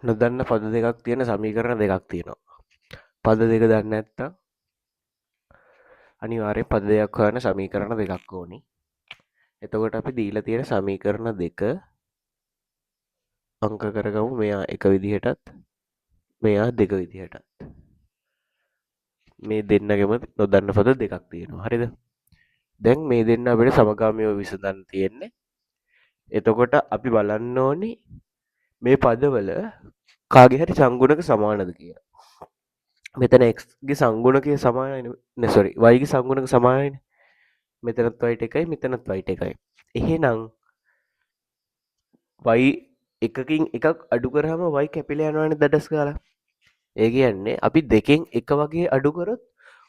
නොදන්න පද දෙකක් තියෙන සමීකරණ දෙකක් තියෙනවා. පද දෙක දන්නේ නැත්නම් අනිවාර්යෙන් පද දෙකක් හොයන සමීකරණ දෙකක් ඕනි. එතකොට අපි දීලා තියෙන සමීකරණ දෙක අංක කරගමු. මෙයා එක විදිහටත් මෙයා දෙක විදිහටත්. මේ දෙන්නගෙම නොදන්න පද දෙකක් තියෙනවා. හරිද? දැන් මේ දෙන්න අපිට සමගාමීව විසඳන්න තියෙන්නේ. එතකොට අපි බලන්න ඕනි මේ පදවල කාගේ හරි සංගුණක සමානද කියලා. මෙතන x ගේ සංගුණකය සමානයි සොරි y ගේ සංගුණක සමානයිනේ. මෙතනත් y එකයි මෙතනත් y එකයි. එහෙනම් y එකකින් එකක් අඩු කරාම y කැපිලා යනවනේ දඩස් ගාලා. ඒ කියන්නේ අපි දෙකෙන් එක වගේ අඩු කරොත්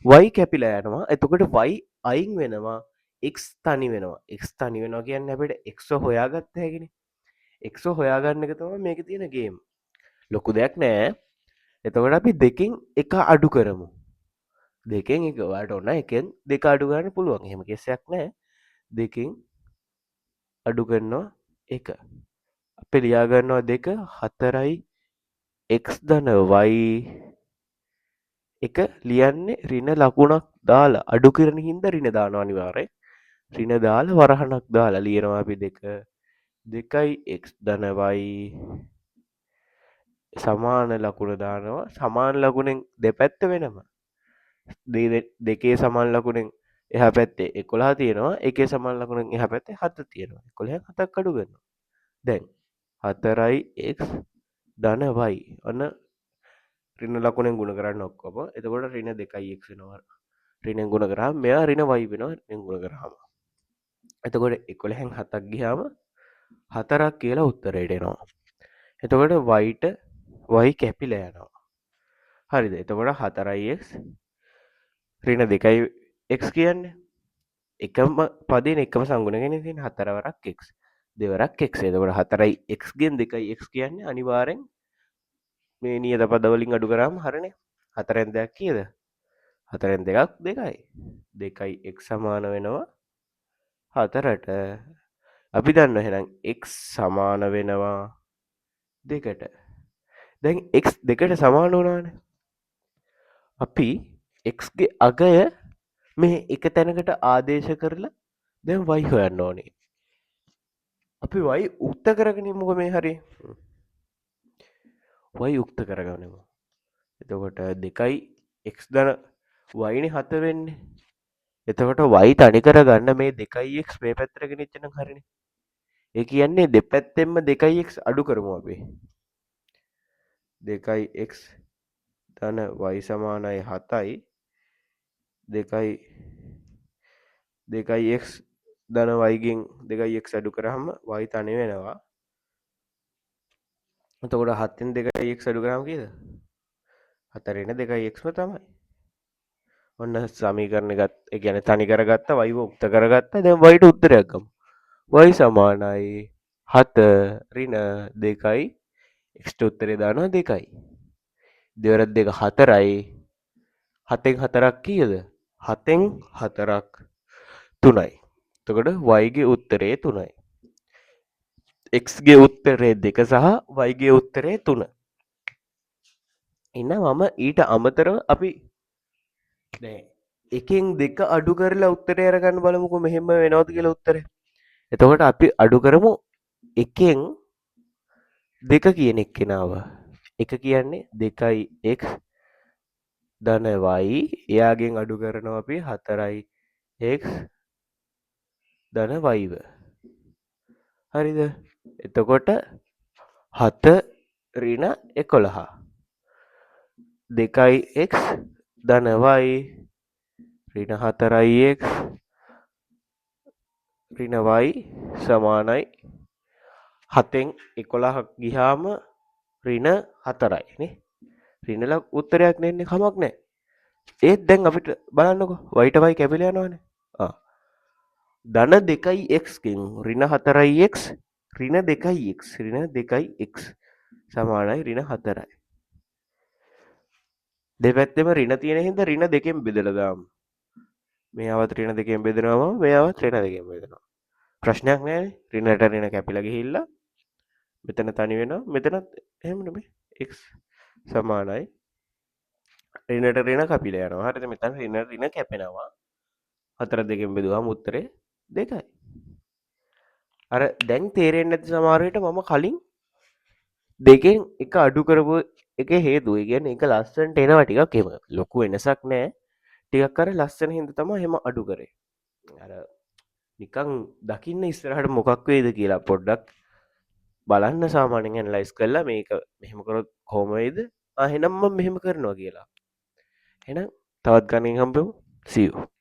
y කැපිලා යනවා. එතකොට y අයින් වෙනවා. x තනි වෙනවා. x තනි වෙනවා කියන්නේ අපිට x හොයාගත්ත හැකිනේ. x හොයාගන්න එක තමයි මේකේ තියෙන ගේම්. ලොකු දෙයක් නෑ. එතකොට අපි දෙකෙන් එක අඩු කරමු. දෙකෙන් එක ඔයාලට ඕන එකෙන් දෙක අඩු ගන්න පුළුවන්. එහෙම කෙසයක් නෑ. දෙකෙන් අඩු කරනවා එක. අපි ලියා ගන්නවා 2 4යි x ධන y එක ලියන්නේ ඍණ ලකුණක් දාලා අඩු කරන හින්දා ඍණ දානවා අනිවාර්යෙන්. ඍණ දාලා වරහණක් දාලා ලියනවා අපි 2යි x ධන y සමාන ලකුණ දානවා. සමාන ලකුණෙන් දෙපැත්ත වෙනම. දෙකේ සමාන ලකුණෙන් එහා පැත්තේ 11 තියෙනවා. එකේ සමාන ලකුණෙන් එහා පැත්තේ 7 තියෙනවා. 11න් 7ක් අඩු කරනවා. දැන් 4යි x ධන y අන්න ඍණ ලකුණෙන් ගුණ කරන්න ඔක්කොම. එතකොට ඍණ 2යි x වෙනවා. ඍණෙන් ගුණ කරාම මෙයා ඍණ y වෙනවා ඍණෙන් ගුණ කරාම. එතකොට 11න් 7ක් ගියාම 4ක් කියලා උත්තරයට එනවා. එතකොට y කැපිලා යනවා. හරිද? එතකොට 4යි x ඍණ 2යි x කියන්නේ එකම පදේන එකම සංගුණකනේ තියෙන 4 වරක් x දෙවරක් x. එතකොට 4යි x ගෙන් 2යි x කියන්නේ අනිවාර්යෙන් මේ නියත පද වලින් අඩු කරාම හරිනේ. 4න් 2ක් කීයද? 4න් 2ක් 2යි. 2යි x සමාන වෙනවා 4ට. අපි දන්නවා එහෙනම් x සමාන වෙනවා 2ට. දැන් x 2ට සමාන වුණානේ. අපි x ගේ අගය මේ එක තැනකට ආදේශ කරලා දැන් y හොයන්න ඕනේ. අපි y උක්ත කරගෙන ඉමුකෝ මේ හරිය. y උක්ත කරගනිමු. එතකොට 2යි x ධන y නේ 7 වෙන්නේ. එතකොට y තනි කරගන්න මේ 2යි x මේ පැත්තට ගෙනිච්චනම් හරිනේ. ඒ කියන්නේ දෙපැත්තෙන්ම 2යි x අඩු කරමු අපි. 2යි x ධන y සමානයි 7යි. 2යි x ධන y ගෙන් 2යි x අඩු කරාම y තනි වෙනවා. එතකොට 7න් 2යි x අඩු කරාම කීයද? 4න් 2යි x ම තමයි. ඔන්න සමීකරණ ඒ කියන්නේ තනි කරගත්ත y උක්ත කරගත්ත. දැන් y ට උත්තරයක් ගමු. y සමානයි 7 ඍණ 2යි x ට උත්තරේ දානවා 2යි. දෙවරක් 2 4යි. 7න් 4ක් කීයද? 7න් 4ක් 3යි. එතකොට y ගේ උත්තරේ 3යි. x ගේ උත්තරේ 2 සහ y ගේ උත්තරේ 3. එහෙනම් මම ඊට අමතරව අපි දැන් එකෙන් 2 අඩු කරලා උත්තරේ අරගන්න බලමුකෝ මෙහෙම වෙනවද කියලා උත්තරේ. එතකොට අපි අඩු කරමු එකෙන් 2 කියන එක්කෙනාව. 1 කියන්නේ 2යි x ධන y එයාගෙන් අඩු කරනවා අපි 4යි x ධන y ව. හරිද? එතකොට 7 ඍණ 11 2යි x ධන y ඍණ 4යි x ඍණ y සමානයි 7න් 11ක් ගියාම ඍණ 4යි නේ. ඍණ උත්තරයක් නෙන්නේ කමක් නැහැ. ඒත් දැන් අපිට බලන්නකෝ y ට y කැපිලා යනවනේ. ධන 2යි x ගෙන් ඍණ 4යි x ඍණ 2යි x ඍණ 2යි x සමානයි ඍණ 4යි. දෙපැත්තෙම ඍණ තියෙන හින්දා ඍණ දෙකෙන් බෙදලා දාමු. මෙයාවත් ඍණ දෙකෙන් බෙදනවා මෙයාවත් ඍණ දෙකෙන් බෙදනවා. ප්‍රශ්නයක් නෑනේ. ඍණට ඍණ කැපිලා ගිහිල්ලා මෙතන තනි වෙනවා. මෙතනත් එහෙම නෙමෙයි. x සමානයි ඍණට ඍණ කපිලා යනවා. හරිද? මෙතන ඍණ ඍණ කැපෙනවා. 4 2කින් බෙදුවාම උත්තරේ 2යි. අර දැන් තේරෙන්නේ නැති සමහර විට මම කලින් දෙකෙන් එක අඩු කරපු එකේ හේතුව. ඒ කියන්නේ ඒක ලස්සනට එනවා ටිකක් එහෙම ලොකු වෙනසක් නැහැ. ටිකක් අර ලස්සන හින්දා තමයි එහෙම අඩු කරේ. අර නිකන් දකින්න ඉස්සරහට මොකක් වෙයිද කියලා පොඩ්ඩක් බලන්න සාමාන්‍යයෙන් ඇනලයිස් කරලා මේක මෙහෙම කරොත් කොහොම වෙයිද? එහෙනම් මම මෙහෙම කරනවා කියලා. එහෙනම් තවත් ගණන් හම්බෙමු. see you